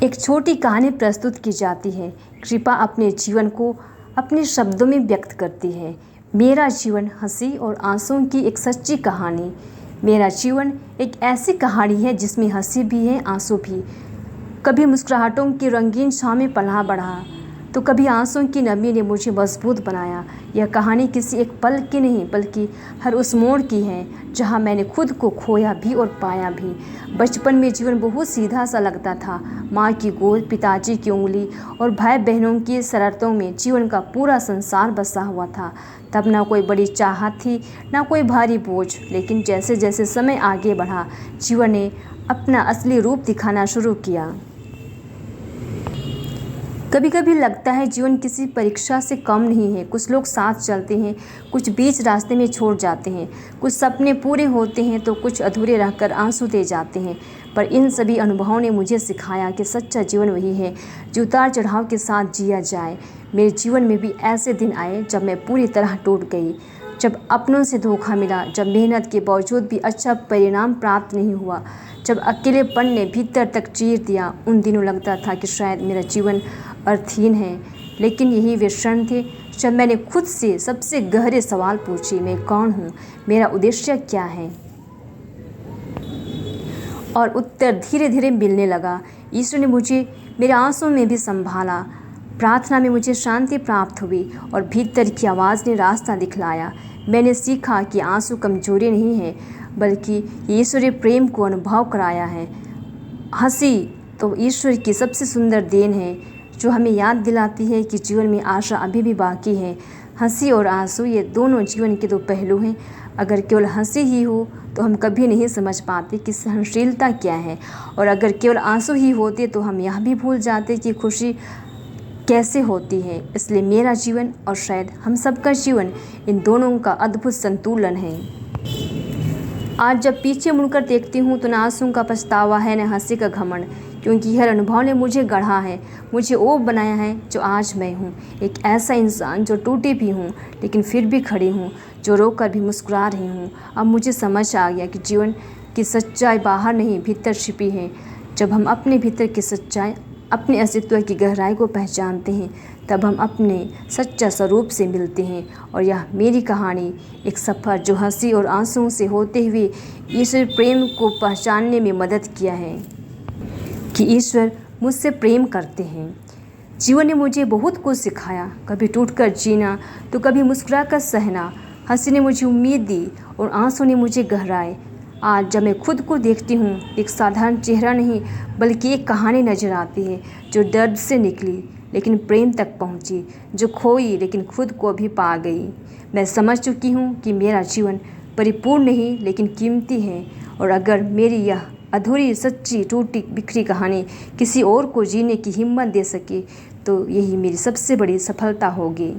एक छोटी कहानी प्रस्तुत की जाती है। कृपा अपने जीवन को अपने शब्दों में व्यक्त करती है। मेरा जीवन हंसी और आंसुओं की एक सच्ची कहानी। मेरा जीवन एक ऐसी कहानी है जिसमें हंसी भी है, आंसू भी। कभी मुस्कुराहटों की रंगीन छाँव में पला बढ़ा तो कभी आंसुओं की नमी ने मुझे मजबूत बनाया। यह कहानी किसी एक पल की नहीं बल्कि हर उस मोड़ की है जहाँ मैंने खुद को खोया भी और पाया भी। बचपन में जीवन बहुत सीधा सा लगता था। माँ की गोद, पिताजी की उंगली और भाई बहनों की शरारतों में जीवन का पूरा संसार बसा हुआ था। तब ना कोई बड़ी चाहत थी, ना कोई भारी बोझ। लेकिन जैसे जैसे समय आगे बढ़ा, जीवन ने अपना असली रूप दिखाना शुरू किया। कभी कभी लगता है जीवन किसी परीक्षा से कम नहीं है। कुछ लोग साथ चलते हैं, कुछ बीच रास्ते में छोड़ जाते हैं, कुछ सपने पूरे होते हैं तो कुछ अधूरे रहकर आंसू दे जाते हैं। पर इन सभी अनुभवों ने मुझे सिखाया कि सच्चा जीवन वही है जो उतार चढ़ाव के साथ जिया जाए। मेरे जीवन में भी ऐसे दिन आए जब मैं पूरी तरह टूट गई, जब अपनों से धोखा मिला, जब मेहनत के बावजूद भी अच्छा परिणाम प्राप्त नहीं हुआ, जब अकेलेपन ने भीतर तक चीर दिया। उन दिनों लगता था कि शायद मेरा जीवन अर्थहीन है। लेकिन यही वे क्षण थे जब मैंने खुद से सबसे गहरे सवाल पूछे, मैं कौन हूँ, मेरा उद्देश्य क्या है। और उत्तर धीरे धीरे मिलने लगा। ईश्वर ने मुझे मेरे आंसुओं में भी संभाला, प्रार्थना में मुझे शांति प्राप्त हुई और भीतर की आवाज़ ने रास्ता दिखलाया। मैंने सीखा कि आंसू कमजोरी नहीं है बल्कि ईश्वरीय प्रेम को अनुभव कराया है। हंसी तो ईश्वर की सबसे सुंदर देन है जो हमें याद दिलाती है कि जीवन में आशा अभी भी बाकी है। हंसी और आंसू ये दोनों जीवन के दो पहलू हैं। अगर केवल हंसी ही हो तो हम कभी नहीं समझ पाते कि सहनशीलता क्या है, और अगर केवल आंसू ही होते तो हम यह भी भूल जाते कि खुशी कैसे होती है। इसलिए मेरा जीवन और शायद हम सबका जीवन इन दोनों का अद्भुत संतुलन है। आज जब पीछे मुड़कर देखती हूँ तो न आंसू का पछतावा है, न हंसी का घमंड, क्योंकि हर अनुभव ने मुझे गढ़ा है, मुझे वो बनाया है जो आज मैं हूँ। एक ऐसा इंसान जो टूटी भी हूँ लेकिन फिर भी खड़ी हूँ, जो रोकर भी मुस्कुरा रही हूँ। अब मुझे समझ आ गया कि जीवन की सच्चाई बाहर नहीं, भीतर छिपी है। जब हम अपने भीतर की सच्चाई, अपने अस्तित्व की गहराई को पहचानते हैं, तब हम अपने सच्चा स्वरूप से मिलते हैं। और यह मेरी कहानी एक सफ़र जो हंसी और आंसुओं से होते हुए ईश्वर प्रेम को पहचानने में मदद किया है कि ईश्वर मुझसे प्रेम करते हैं। जीवन ने मुझे बहुत कुछ सिखाया, कभी टूटकर जीना तो कभी मुस्कुराकर सहना। हंसी ने मुझे उम्मीद दी और आंसू ने मुझे गहराए। आज जब मैं खुद को देखती हूँ, एक साधारण चेहरा नहीं बल्कि एक कहानी नज़र आती है जो दर्द से निकली लेकिन प्रेम तक पहुँची, जो खोई लेकिन खुद को भी पा गई। मैं समझ चुकी हूँ कि मेरा जीवन परिपूर्ण नहीं लेकिन कीमती है, और अगर मेरी यह अधूरी, सच्ची, टूटी बिखरी कहानी किसी और को जीने की हिम्मत दे सके तो यही मेरी सबसे बड़ी सफलता होगी।